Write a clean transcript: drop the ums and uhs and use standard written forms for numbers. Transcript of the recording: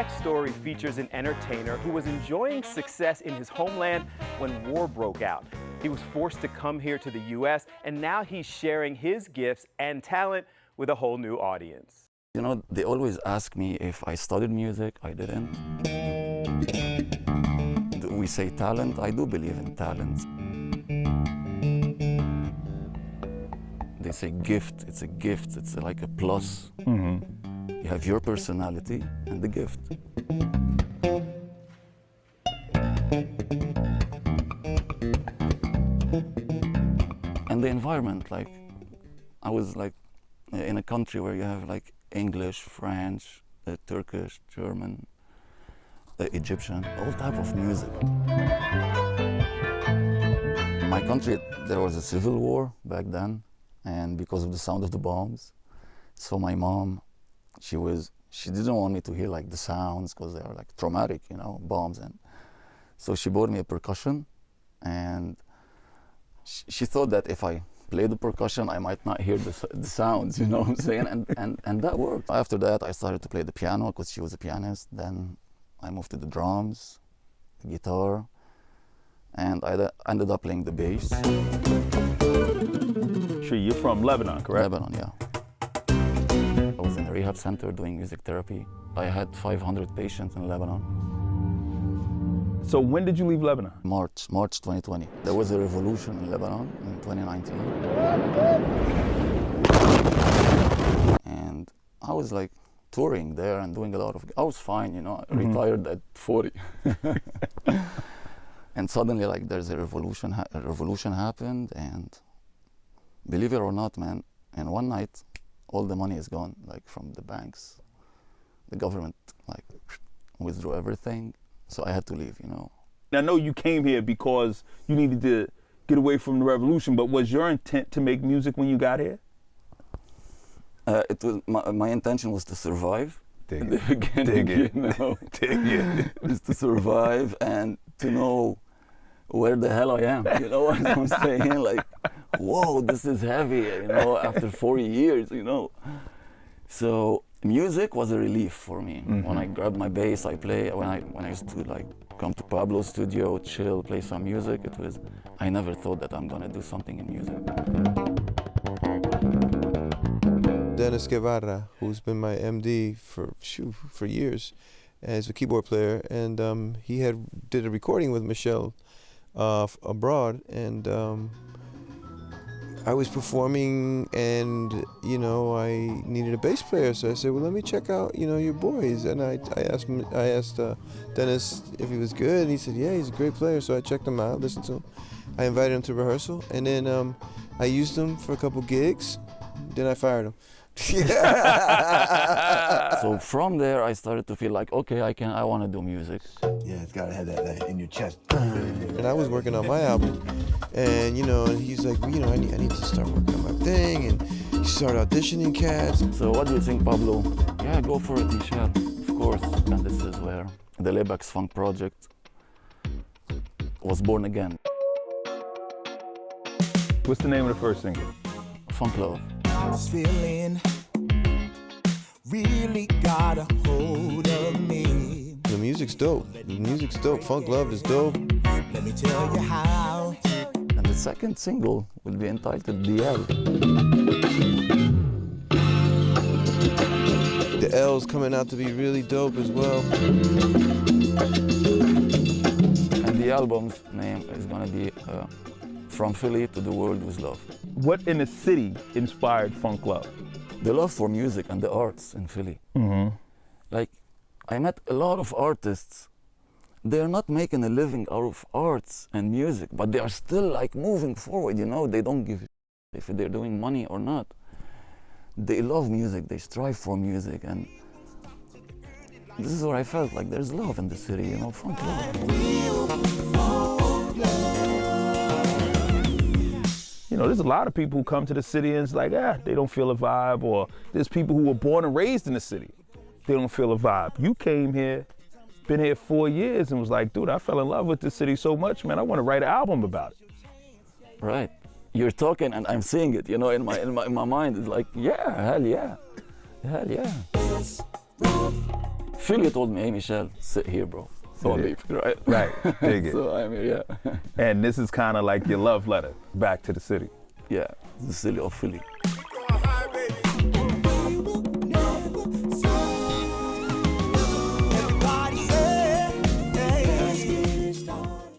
next story features an entertainer who was enjoying success in his homeland when war broke out. He was forced to come here to the U.S., and now he's sharing his gifts and talent with a whole new audience. You know, they always ask me if I studied music. I didn't. Do we say talent? I do believe in talent. They say gift. It's a gift. It's like a plus. You have your personality and the gift. And the environment, like, I was like in a country where you have like English, French, Turkish, German, Egyptian, all type of music. In my country, there was a civil war back then, and because of the sound of the bombs, so my mom, she didn't want me to hear like the sounds because they are like traumatic, you know, bombs. And so she bought me a percussion, and she thought that if I play the percussion, I might not hear the sounds, you know what I'm saying? And that worked. After that, I started to play the piano because she was a pianist. Then I moved to the drums, the guitar, and I ended up playing the bass. Sure, you're from Lebanon, correct? Lebanon, yeah. I was in a rehab center doing music therapy. I had 500 patients in Lebanon. So when did you leave Lebanon? March 2020. There was a revolution in Lebanon in 2019. And I was like touring there and doing a lot of, I was fine, you know, I retired at 40. And suddenly like there's a revolution happened, and believe it or not, man, in one night, all the money is gone, like from the banks. The government like withdrew everything. So I had to leave, you know. I know you came here because you needed to get away from the revolution, but was your intent to make music when you got here? It was my intention was to survive. Dig in the beginning, you know, just to survive and to know where the hell I am. You know what I'm saying? Like, whoa, this is heavy. You know, after 40 years, you know. So music was a relief for me. When I grabbed my bass, I play. When I used to like come to Pablo's studio, chill, play some music, I never thought that I'm gonna do something in music. Dennis Guevara, who's been my MD for years, as a keyboard player, and he did a recording with Michel abroad, and I was performing, and you know, I needed a bass player, so I said, well, let me check out, you know, your boys. And I asked Dennis if he was good, and he said, yeah, he's a great player. So I checked him out, listened to him. I invited him to rehearsal, and then I used him for a couple gigs. Then I fired him. So from there, I started to feel like, okay, I want to do music. Yeah, it's gotta have that in your chest. And I was working on my album, and you know, and he's like, well, you know, I need to start working on my thing, and he started auditioning cats. So what do you think, Pablo? Yeah, go for it, Michel. Of course. And this is where the Labex Funk project was born again. What's the name of the first single? Funk Love. This feeling really got a hold of me. The music's dope. The music's dope. Funk Love is dope. Let me tell you how. And the second single will be entitled The L. The L's coming out to be really dope as well. And the album's name is gonna be From Philly to the World with Love. What in the city inspired Funk Love? The love for music and the arts in Philly. Like, I met a lot of artists. They're not making a living out of arts and music, but they are still like moving forward, you know? They don't give a if they're doing money or not. They love music, they strive for music, and this is where I felt like there's love in the city, you know, funk love. You know, there's a lot of people who come to the city and it's like, they don't feel a vibe, or there's people who were born and raised in the city, they don't feel a vibe. You came here, been here 4 years, and was like, dude, I fell in love with this city so much, man, I want to write an album about it. Right. You're talking and I'm seeing it, you know, in my mind. It's like, yeah, hell yeah. Hell yeah. Philly told me, hey, Michel, sit here, bro. Don't Sit leave, here. right? Right, dig it. So I'm here, yeah. And this is kind of like your love letter back to the city. Yeah, the city of Philly.